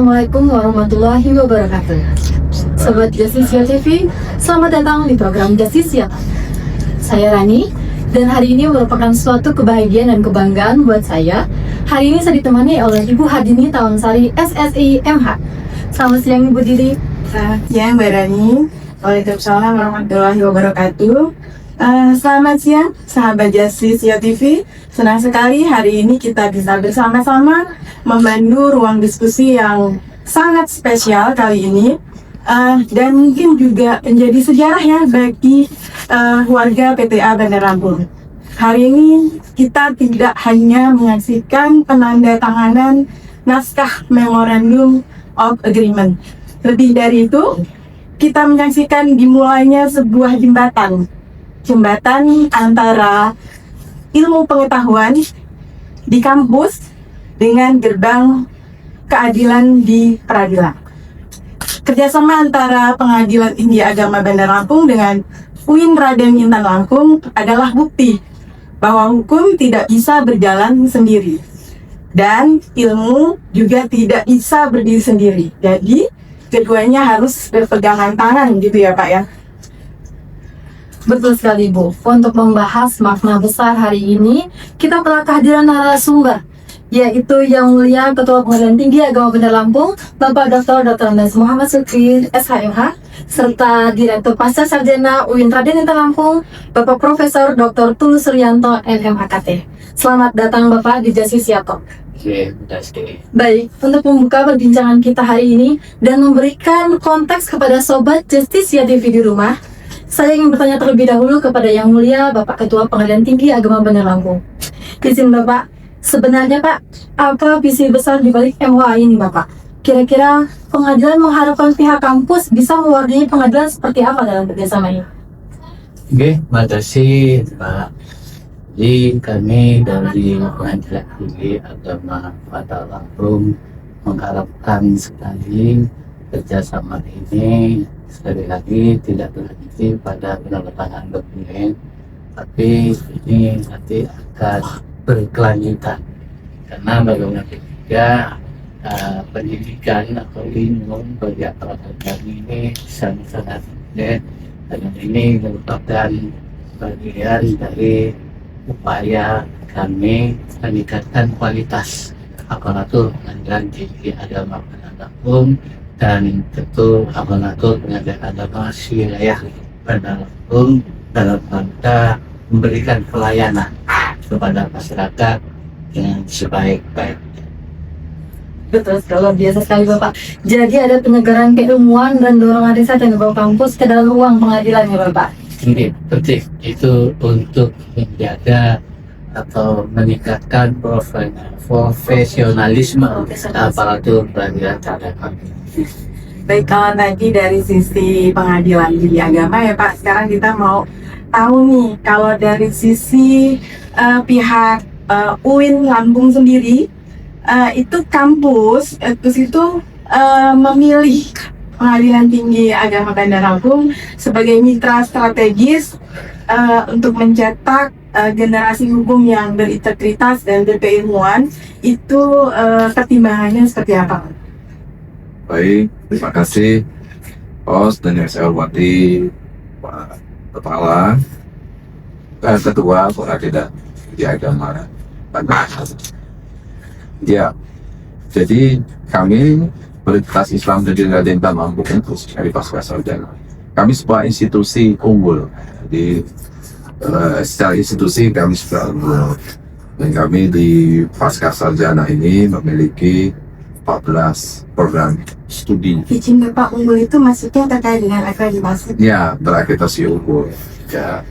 Assalamualaikum warahmatullahi wabarakatuh. Sobat Justisia TV, selamat datang di program Justisia. Saya Rani, dan hari ini merupakan suatu kebahagiaan dan kebanggaan buat saya. Hari ini saya ditemani oleh Ibu Hadini Tawansari, SSI MH. Selamat siang Ibu Didi. Selamat siang Mbak Rani. Waalaikumsalam warahmatullahi wabarakatuh. Selamat siang sahabat Justisia TV. Senang sekali hari ini kita bisa bersama-sama memandu ruang diskusi yang sangat spesial kali ini, dan mungkin juga menjadi sejarah ya bagi warga PTA Bandar Lampung. Hari ini kita tidak hanya menyaksikan penandatanganan naskah Memorandum of Agreement. Lebih dari itu, kita menyaksikan dimulainya sebuah jembatan antara ilmu pengetahuan di kampus dengan gerbang keadilan di peradilan. Kerjasama antara Pengadilan Tinggi Agama Bandar Lampung dengan UIN Raden Intan Lampung adalah bukti bahwa hukum tidak bisa berjalan sendiri dan ilmu juga tidak bisa berdiri sendiri. Jadi keduanya harus berpegangan tangan gitu ya Pak ya. Betul sekali Bu. Untuk membahas makna besar hari ini, kita telah kehadiran narasumber, yaitu Yang Mulia Ketua Pengadilan Tinggi Agama Bandar Lampung, Bapak Dr. Andes Muhammad Sukri, SHMH, serta Direktur Pasca Sarjana UIN Raden Intan Lampung, Bapak Profesor Dr. Tulus Suryanto, MMAKT. Selamat datang Bapak di Justisia Talk. Baik, untuk membuka perbincangan kita hari ini dan memberikan konteks kepada Sobat Justisia TV di rumah, saya ingin bertanya terlebih dahulu kepada Yang Mulia Bapak Ketua Pengadilan Tinggi Agama Bandar Lampung. Izin Bapak, sebenarnya Pak, apa visi besar di balik MOA ini Bapak? Kira-kira pengadilan mengharapkan pihak kampus bisa mewakili pengadilan seperti apa dalam kerjasama ini? Oke, terima kasih Pak. Jadi kami dari Pengadilan Tinggi Agama Bandar Lampung mengharapkan sekali kerjasama ini sekali lagi tidak berhenti pada penandatanganan dokumen, tapi ini nanti akan berkelanjutan karena bagaimana juga pendidikan atau ilmu bagi aparat kami ini sangat-sangat penting, dan ini merupakan bagian dari upaya kami meningkatkan kualitas aparatur Pengadilan Tinggi Agama Bandar Lampung dan tentu aparatur Pengadilan Agama wilayah Bandar Lampung dalam rangka memberikan pelayanan kepada masyarakat yang sebaik-baiknya. Betul sekali, luar biasa sekali Bapak. Jadi ada penyegaran keilmuan dan dorongan riset yang dibawa kampus ke dalam ruang pengadilan ya Bapak? Ini penting, itu untuk menjaga atau meningkatkan profesionalisme aparatur peradilan agama. Baik, kalau tadi dari sisi Pengadilan Tinggi Agama ya Pak, sekarang kita mau tahu nih kalau dari sisi pihak UIN Lampung sendiri, itu kampus itu memilih Pengadilan Tinggi Agama Bandar Lampung sebagai mitra strategis untuk mencetak generasi hukum yang berintegritas dan berkeilmuan. Itu pertimbangannya seperti apa? Baik, terima kasih host dan yang saya hormati Pak Kepala Ketua Pengadilan Tinggi Agama Bandar Lampung. Ya, jadi kami Universitas Islam Negeri Raden Intan Lampung itu dari Pasca Sarjana. Kami sebuah institusi unggul. Jadi secara institusi kami sudah unggul. Dan kami di Pasca Sarjana ini memiliki 14 program studi. Izin Bapak, unggul itu maksudnya terkait dengan akreditasi? Ya, berakreditasi unggul. Ya.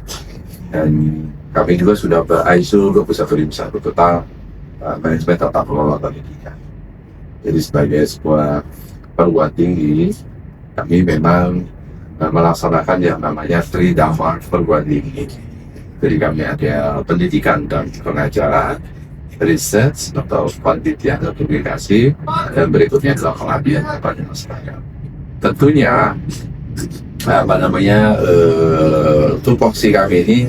Dan kami juga sudah ber-ISO 21501 tentang manajemen tata kelola pendidikan. Jadi sebagai sebuah perguruan tinggi, kami memang melaksanakan yang namanya Tridharma perguruan tinggi. Jadi kami ada pendidikan dan pengajaran, riset atau penelitian dan publikasi, dan berikutnya adalah pengabdian kepada masyarakat. Tentunya tupoksi kami ini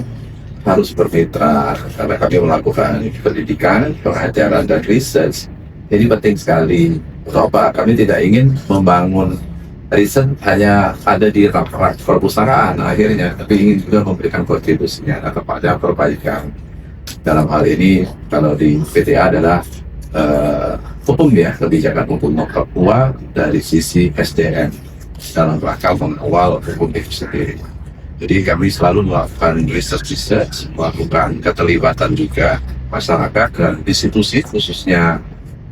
harus bermitra karena kami melakukan pendidikan, pengajaran dan riset. Jadi penting sekali Untuk apa? Kami tidak ingin membangun riset hanya ada di rak perpustakaan akhirnya, tapi ingin juga memberikan kontribusinya kepada perbaikan. Dalam hal ini, kalau di PTA adalah hukum ya, kebijakan hukum Papua dari sisi SDM dalam rangka mengawal hukum itu sendiri. Jadi kami selalu melakukan research, melakukan keterlibatan juga masyarakat dan institusi khususnya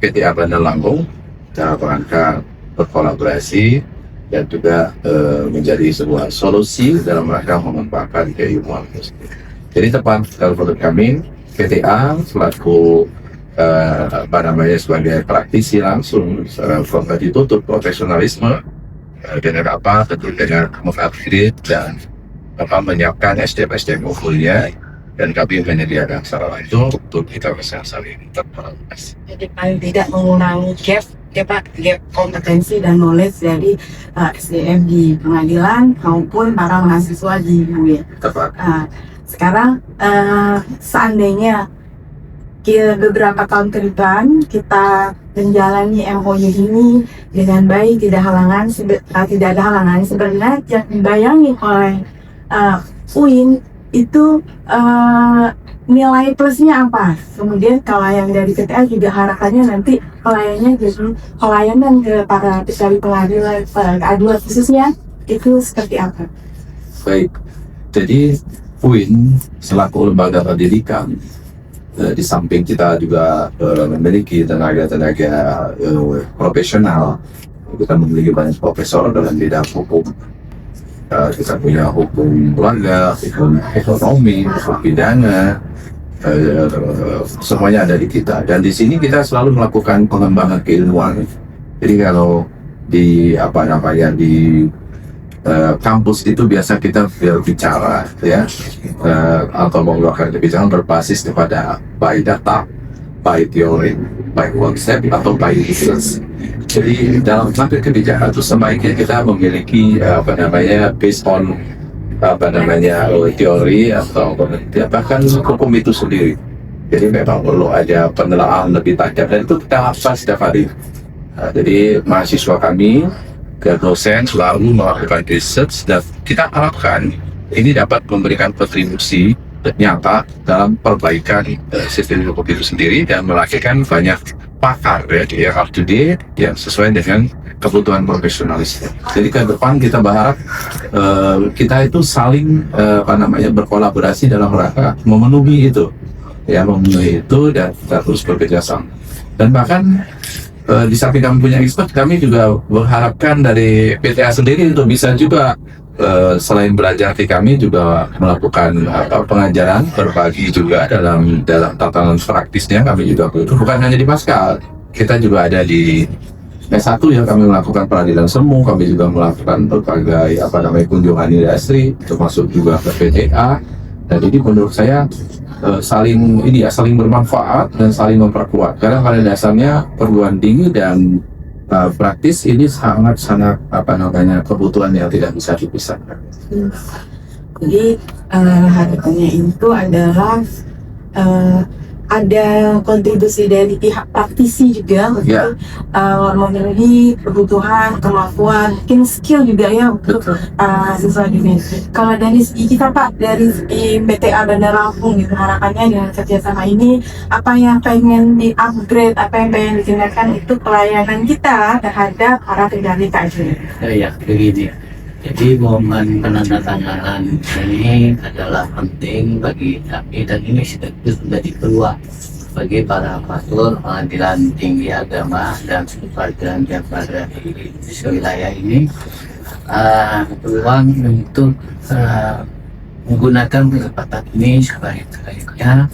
PTA Bandar Lampung dalam rangka berkolaborasi dan juga menjadi sebuah solusi dalam rangka memanfaatkan keilmuan itu sendiri. Jadi tepat kalau menurut kami PTA selaku sebagai praktisi langsung dituntut profesionalisme dengan apa tentu dengan mengupgrade dan menyiapkan SDM unggulnya, dan kami menyediakan sarana itu untuk kita bisa saling berkolaborasi. Jadi paling tidak mengurangi gap kompetensi dan knowledge dari SDM di pengadilan maupun para mahasiswa di UI. Tepat. Sekarang seandainya beberapa tahun ke depan kita menjalani MOU ini dengan baik, tidak ada halangan, sebenarnya yang dibayangi oleh UIN itu nilai plusnya apa? Kemudian kalau yang dari PTA juga harapannya nanti pelayanannya jadi pelayanan ke para pencari pengadilan, keadilan khususnya itu seperti apa? Baik, jadi UIN selaku lembaga pendidikan, di samping kita juga memiliki tenaga-tenaga profesional, kita memiliki banyak profesor dalam bidang hukum. Kita punya hukum keluarga, hukum ekonomi, hukum pidana, semuanya ada di kita. Dan di sini kita selalu melakukan pengembangan keilmuan. Jadi kalau di di kampus itu biasa kita berbicara ya, atau mengeluarkan kebijakan berbasis kepada by data, by teori, by konsep atau by research. Jadi dalam mengambil kebijakan itu sebaiknya kita memiliki based on teori atau bahkan hukum itu sendiri. Jadi memang perlu ada penelaahan lebih tajam dan itu kita lakukan setiap hari. Jadi mahasiswa kami dan dosen selalu melakukan research dan kita harapkan ini dapat memberikan kontribusi nyata dalam perbaikan sistem hukum itu sendiri dan melahirkan banyak pakar ya, yang up to date, yang sesuai dengan kebutuhan profesionalisme. Jadi ke depan kita berharap kita itu saling berkolaborasi dalam rangka memenuhi itu dan kita terus bekerja sama. Dan bahkan di samping kami punya expert, kami juga mengharapkan dari PTA sendiri untuk bisa juga selain belajar di kami juga melakukan pengajaran, berbagi juga dalam tatanan praktisnya. Kami juga bukan hanya di Pascal, kita juga ada di S1 yang kami melakukan peradilan semu, kami juga melakukan berbagai kunjungan industri, termasuk juga ke PTA. Dan ini menurut saya saling bermanfaat dan saling memperkuat, karena pada dasarnya perguruan tinggi dan praktis ini sangat kebutuhan yang tidak bisa dipisahkan. Jadi harapannya itu adalah ada kontribusi dari pihak praktisi juga untuk memenuhi kebutuhan, kemampuan, mungkin skill juga ya untuk siswa ini. Kalau dari segi kita Pak, dari segi PTA Bandar Lampung gitu, harapannya dengan kerjasama ini apa yang pengen di-upgrade, apa yang pengen ditingkatkan itu pelayanan kita terhadap para pencari keadilan. Ya, begini. Jadi momen penandatanganan ini adalah penting bagi kami dan ini sudah menjadi peluang bagi para pastor pengadilan tinggi agama dan peradilan yang berada di wilayah ini, peluang untuk menggunakan kesempatan ini sebaik-baiknya.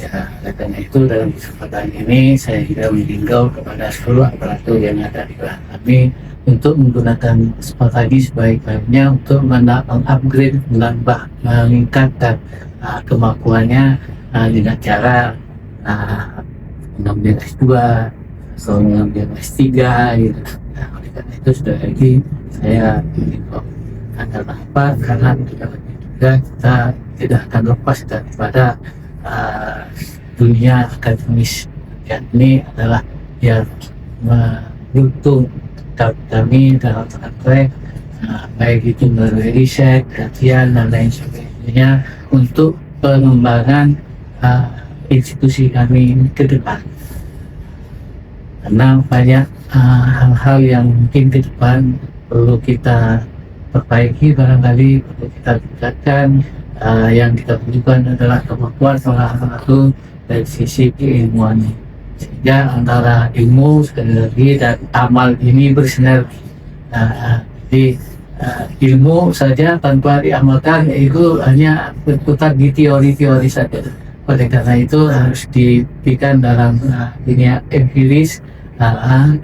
Ya, karena itu dalam kesempatan ini saya juga menghimbau kepada seluruh aparatur yang ada di belakang kami untuk menggunakan kesempatan ini sebaik-baiknya untuk mengupgrade, menambah, meningkatkan kemampuannya dengan cara mengambil S2 atau mengambil S3 gitu. Nah, oleh karena itu sudah lagi saya menghimbau adalah apa, karena juga kita tidak akan lepas daripada dunia akademis. Dan ini adalah biar butuh kami dalam praktek, baik itu melalui riset, kajian dan lain sebagainya untuk pengembangan institusi kami ke depan. Karena banyak hal-hal yang mungkin ke depan perlu kita perbaiki, barangkali perlu kita tingkatkan. Yang kita butuhkan adalah kemampuan salah satu dari sisi keilmuan, sehingga antara ilmu sekali lagi dan amal ini bersinergi. Jadi ilmu saja tanpa diamalkan itu hanya berputar di teori-teori saja. Oleh karena itu harus diberikan dalam dunia empiris,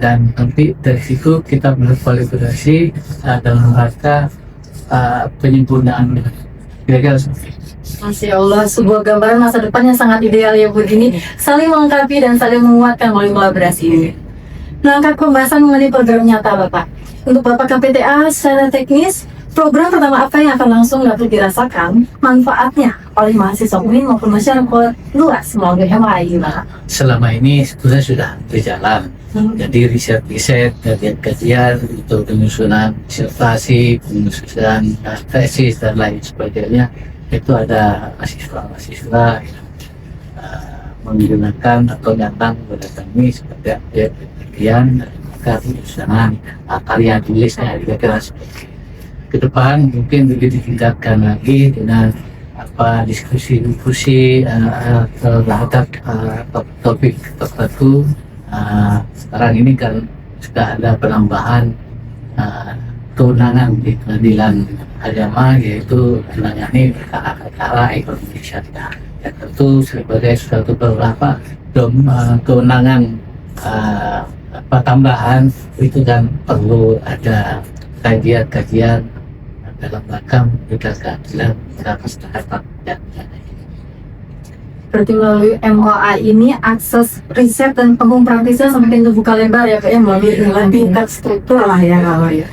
dan nanti dari situ kita berkolaborasi dalam rangka penyempurnaan. Kira-kira seperti itu. Masya Allah, sebuah gambaran masa depan yang sangat ideal ya Bu ini, saling melengkapi dan saling menguatkan melalui kolaborasi ini. Mengangkat pembahasan mengenai program nyata Bapak. Untuk Bapak KPTA secara teknis, program pertama apa yang akan langsung dapat dirasakan manfaatnya oleh mahasiswa UIN maupun masyarakat luas melalui MAI Pak? Selama ini sebetulnya sudah berjalan. Jadi riset-riset, kajian-kajian untuk penyusunan disertasi, penyusunan tesis dan lain sebagainya, itu ada mahasiswa-mahasiswa yang menggunakan atau datang kepada kami sebagai bagian dari penyusunan karya tulisnya. Kira-kira seperti itu. Ke depan mungkin lebih ditingkatkan lagi dengan diskusi terhadap topik tertentu. Sekarang ini kan sudah ada penambahan kewenangan di pengadilan agama, yaitu menangani perkara-perkara ekonomi syariah. Ya, tentu sebagai suatu beberapa kewenangan tambahan itu kan perlu ada kajian-kajian dalam rangka memberikan keadilan kepada masyarakat dan Berarti melalui MOA ini akses riset dan praktisnya semakin terbuka lebar ya Pak ya, melalui tingkat struktur lah ya kalau ya.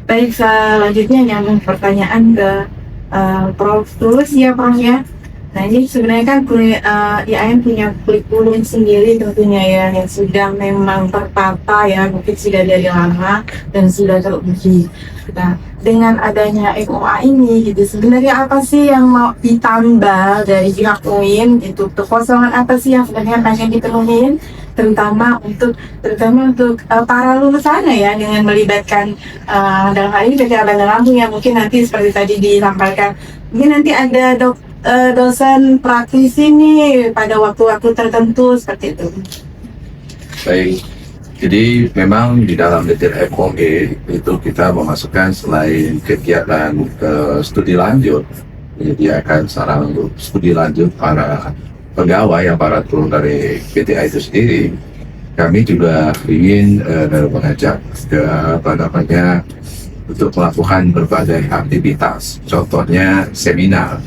Baik, selanjutnya nyambung pertanyaan ke Prof. Tulus ya Prof ya. Nah ini sebenarnya kan IAIN punya kurikulum sendiri tentunya ya, yang sudah memang tertata ya, mungkin sudah dari lama dan sudah teruji. Nah dengan adanya MOA ini gitu, sebenarnya apa sih yang mau ditambah dari pihak UIN gitu, kekosongan apa sih yang sebenarnya pengen dipenuhin, terutama untuk para lulusan ya, dengan melibatkan dalam hal ini PTA Bandar Lampung yang mungkin nanti seperti tadi disampaikan, mungkin nanti ada dosen praktisi nih pada waktu-waktu tertentu seperti itu. Baik, jadi memang di dalam detail FOE itu kita memasukkan selain kegiatan studi lanjut, menyediakan sarana untuk studi lanjut para pegawai aparatur dari PTA itu sendiri. Kami juga ingin mengajak untuk melakukan berbagai aktivitas, contohnya seminar,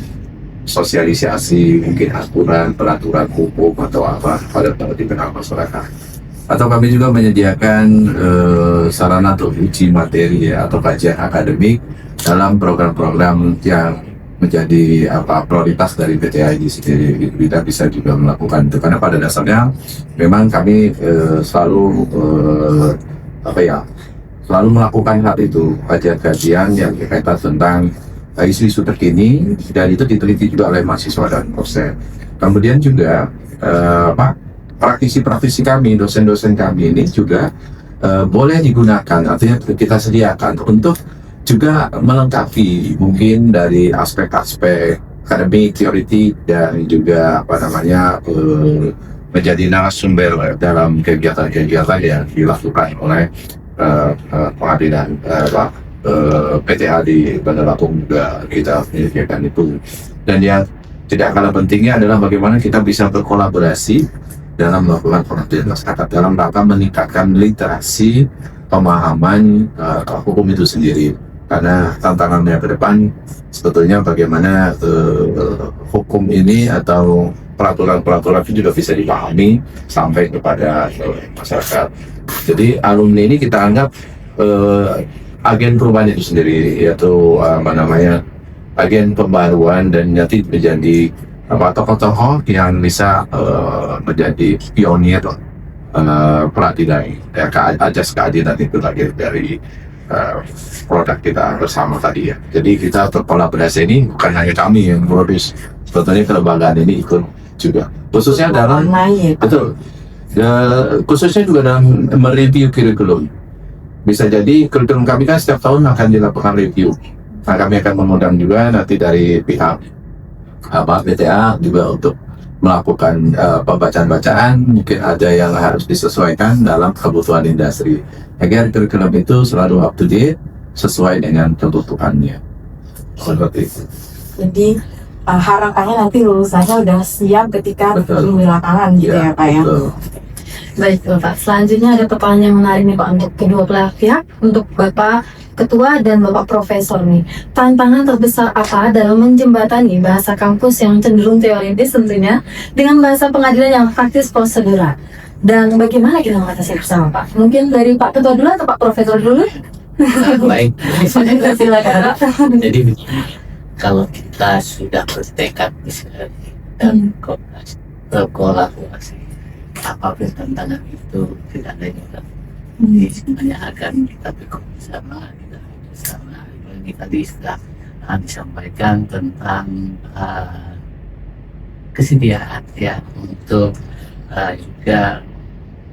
sosialisasi mungkin aturan, peraturan hukum atau apa pada dikenal masyarakat. Atau kami juga menyediakan sarana untuk uji materi ya, atau kajian akademik dalam program-program yang menjadi prioritas dari PTA ini sendiri. Kita bisa juga melakukan itu karena pada dasarnya memang kami selalu selalu melakukan hal itu, kajian-kajian yang berkaitan tentang isu-isu terkini, dan itu diteliti juga oleh mahasiswa dan dosen. Kemudian juga praktisi-praktisi kami, dosen-dosen kami ini juga boleh digunakan, artinya kita sediakan untuk juga melengkapi mungkin dari aspek-aspek akademik, teoritik, dan juga menjadi narasumber dalam kegiatan-kegiatan yang dilakukan oleh pengadilan PTA di Bandar Lampung juga kita menyediakan itu. Dan yang tidak kalah pentingnya adalah bagaimana kita bisa berkolaborasi dalam melakukan pengabdian masyarakat dalam rangka meningkatkan literasi pemahaman hukum itu sendiri. Karena tantangannya ke depan sebetulnya bagaimana hukum ini atau peraturan-peraturan itu juga bisa dipahami sampai kepada masyarakat. Jadi alumni ini kita anggap agen perubahan itu sendiri, yaitu agen pembaruan, dan nanti menjadi tokoh-tokoh yang bisa menjadi pionir peradilan, ajas keadilan itu lahir dari produk kita bersama tadi ya. Jadi kita berkolaborasi ini bukan hanya kami yang produce, sebetulnya kelembagaan ini ikut juga, khususnya dalam betul, khususnya juga dalam mereview kurikulum. Bisa jadi kurikulum kami kan setiap tahun akan dilakukan review. Nah, kami akan mengundang juga nanti dari pihak BTA juga untuk melakukan pembacaan-bacaan. Mungkin ada yang harus disesuaikan dalam kebutuhan industri agar kurikulum itu selalu up to date sesuai dengan kebutuhannya. Seperti itu. Jadi harapannya nanti lulusannya udah siap ketika Betul. di lapangan gitu ya Pak ya. Betul. Baik Bapak, selanjutnya ada pertanyaan yang menarik nih Pak untuk kedua belah pihak, untuk Bapak Ketua dan Bapak Profesor nih. Tantangan terbesar apa dalam menjembatani bahasa kampus yang cenderung teoritis tentunya dengan bahasa pengadilan yang praktis prosedural? Dan bagaimana kita mengatasi bersama Pak? Mungkin dari Pak Ketua dulu atau Pak Profesor dulu? Baik. Silakan. Jadi begini, kalau kita sudah bertekad dan berkolaborasi, apapun tantangan itu tidak ada yang mudah. Jadi semuanya akan kita bekerjasama, kita bersama. Ini tadi sudah disampaikan tentang kesediaan ya untuk juga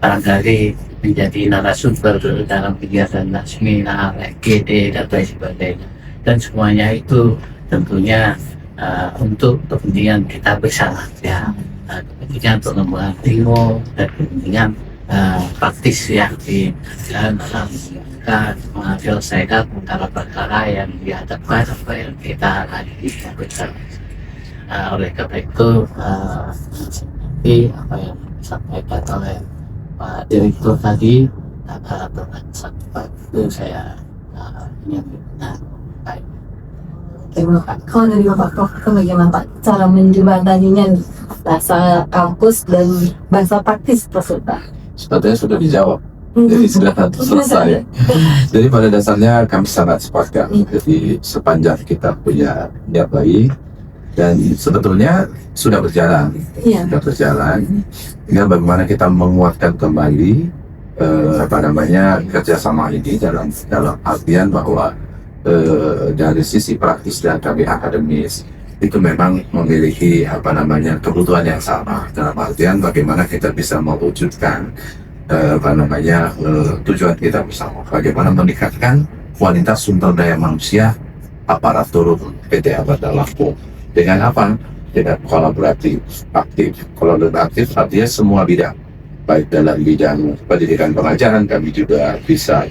barangkali menjadi narasumber dalam kegiatan seminar, GD dan lain sebagainya, dan semuanya itu tentunya untuk kepentingan kita bersama ya, kepentingan pengembangan ilmu dan kepentingan praktis ya di dalam menyelesaikan perkara-perkara yang dihadapkan apa yang kita hadapi bersama. Oleh karena itu seperti apa yang disampaikan oleh Pak Direktur tadi, bermanfaat itu saya ingin baik. Kalau dari Bapak Prof, itu bagaimana Pak cara menjembataninya bahasa kampus dan bahasa praktis tersebut Pak? Sebetulnya sudah dijawab, jadi sudah selesai. Jadi pada dasarnya kami sangat sepakat. Jadi sepanjang kita punya niat baik dan sebetulnya sudah berjalan, Iya. sudah berjalan. Tinggal bagaimana kita menguatkan kembali kerjasama ini dalam artian bahwa dari sisi praktis dan kami akademis itu memang memiliki kebutuhan yang sama, dalam artian bagaimana kita bisa mewujudkan tujuan kita bersama, bagaimana meningkatkan kualitas sumber daya manusia aparatur PT Abada Lampung dengan apa? Dengan kolaboratif aktif. Kolaboratif artinya semua bidang, baik dalam bidang pendidikan pengajaran kami juga bisa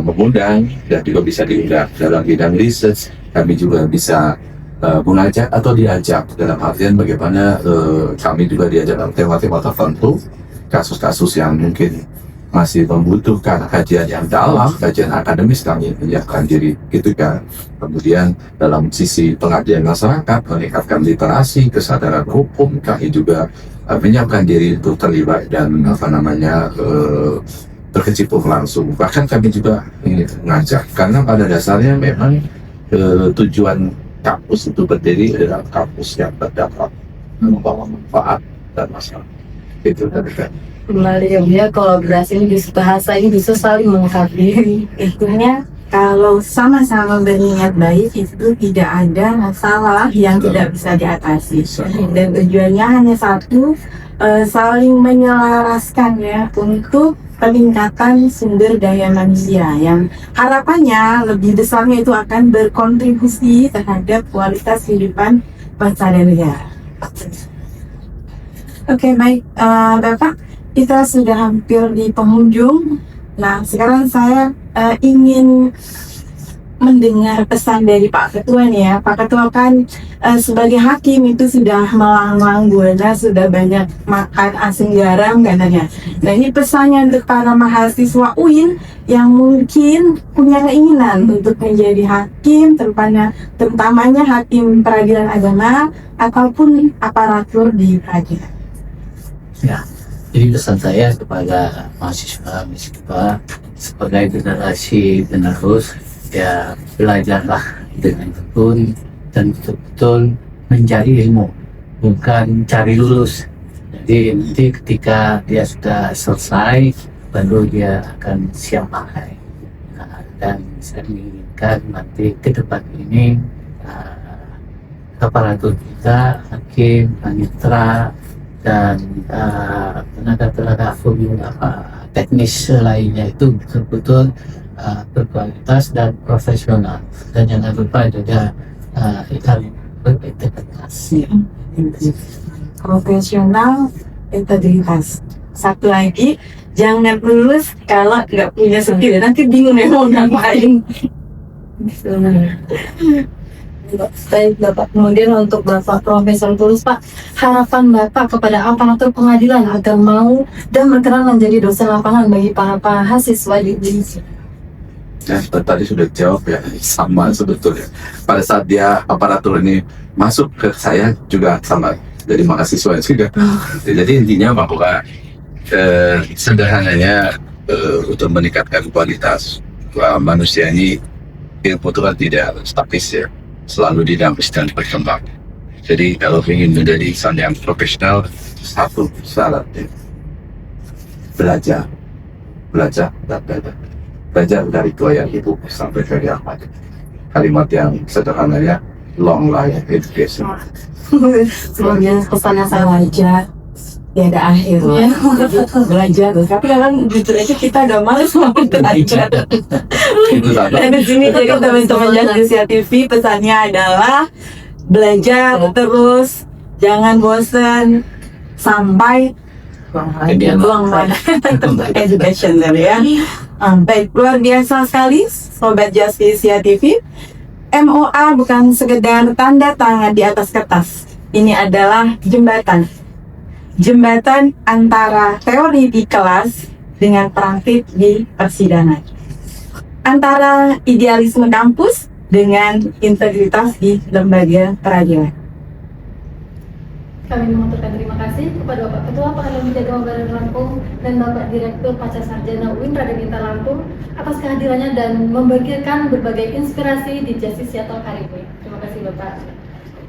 mengundang dan juga bisa diundang dalam bidang research, kami juga bisa mengajak atau diajak dalam artian bagaimana kami juga diajak dalam tema-tema tertentu, kasus-kasus yang mungkin masih membutuhkan kajian yang dalam, kajian akademis kami menyiapkan diri gitu kan. Kemudian dalam sisi pengabdian masyarakat, meningkatkan literasi, kesadaran hukum, kami juga menyiapkan diri untuk terlibat dan berkecimpung langsung. Bahkan kami juga ingin mengajak, karena pada dasarnya memang tujuan kampus itu berdiri adalah kampus yang terdapat membawa manfaat dan masyarakat. Itu kan. Menarik ya, kolaborasi ini bisa bahasa ini bisa saling melengkapi. Intinya kalau sama-sama berniat baik itu tidak ada masalah yang tidak bisa diatasi. Dan tujuannya hanya satu, saling menyelaraskan ya untuk peningkatan sumber daya manusia yang harapannya lebih besarnya itu akan berkontribusi terhadap kualitas kehidupan bangsa dan negara. Oke, baik Bapak, kita sudah hampir di penghujung. Nah, sekarang saya ingin mendengar pesan dari Pak Ketua nih ya. Pak Ketua kan sebagai hakim itu sudah melanglang buana, sudah banyak makan asam garam katanya. Nah, ini pesannya untuk para mahasiswa UIN yang mungkin punya keinginan untuk menjadi hakim, terutamanya hakim peradilan agama ataupun aparatur di peradilan. Ya, jadi pesan saya kepada mahasiswa sebagai generasi penerus, ya belajarlah dengan tekun dan betul-betul mencari ilmu, bukan cari lulus. Jadi Jadi nanti ketika dia sudah selesai, baru dia akan siap pakai. Dan saya menginginkan nanti ke depan ini aparatur kita, hakim, panitera, dan tenaga-tenaga teknis lainnya itu betul-betul berkualitas dan profesional. Dan jangan lupa juga ikan berintegritas. Profesional, integritas. Satu lagi, jangan lulus kalau nggak punya skill. Nanti bingung ya mau ngapain. Baik Bapak, kemudian untuk Bapak Profesor Tulus Pak, harapan Bapak kepada aparatur pengadilan agar mau dan berkenan menjadi dosen lapangan bagi para mahasiswa di Indonesia. Ya, tadi sudah jawab ya, sama sebetulnya. Pada saat dia aparatur ini masuk ke saya juga sama, jadi mahasiswa juga. Jadi intinya bahwa sederhananya untuk meningkatkan kualitas manusia ini, ilmu itu kan tidak statis ya, selalu dinamis dan berkembang. Jadi kalau ingin menjadi insan yang profesional, satu syaratnya belajar dan belajar dari doyan ibu sampai dari Ahmad. Kalimat yang sederhananya long life education. Sebagai pesannya saya Belajar tiada akhir. Iya. Belajar. Tapi kan jujur aja kita udah males mau belajar. Itu satu. Dan di sini jadi teman-teman Justicia TV pesannya adalah belajar terus, jangan bosan sampai long life education ya. Baik, luar biasa sekali Sobat Justicia TV. MOA bukan sekedar tanda tangan di atas kertas. Ini adalah jembatan antara teori di kelas dengan praktik di persidangan, antara idealisme kampus dengan integritas di lembaga peradilan. Kami mengucapkan terima kasih kepada Bapak Ketua Pengadilan Negeri Kabupaten Lampung dan Bapak Direktur Pasca Sarjana UIN Radinata Lampung atas kehadirannya dan membagikan berbagai inspirasi di Justicia Talk hari ini. Terima kasih Bapak.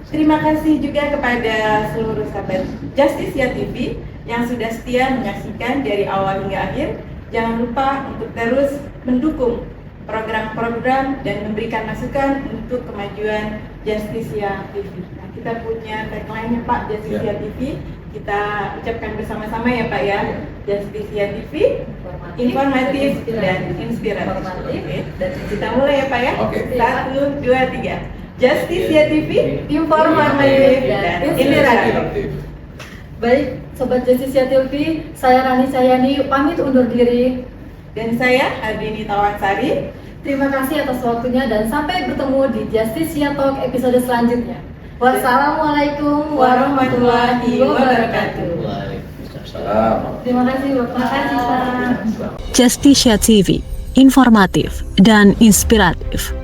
Terima kasih juga kepada seluruh sahabat Justicia TV yang sudah setia menyaksikan dari awal hingga akhir. Jangan lupa untuk terus mendukung program-program dan memberikan masukan untuk kemajuan Justicia TV. Nah, kita punya tagline-nya Pak, Justicia TV. Kita ucapkan bersama-sama ya Pak ya. Justicia TV, informatif dan inspiratif. Oke. Dan kita mulai ya Pak ya. Oke. 1, 2, 3. Justicia TV, informatif dan inspiratif. Baik, Sobat Justicia TV, saya Rani Cahyani pamit undur diri. Dan saya Ardini Tawansari. Terima kasih atas waktunya dan sampai bertemu di Justicia Talk episode selanjutnya. Wassalamualaikum warahmatullahi wabarakatuh. Waalaikumsalam. Terima kasih Bapak. Justicia TV, informatif dan inspiratif.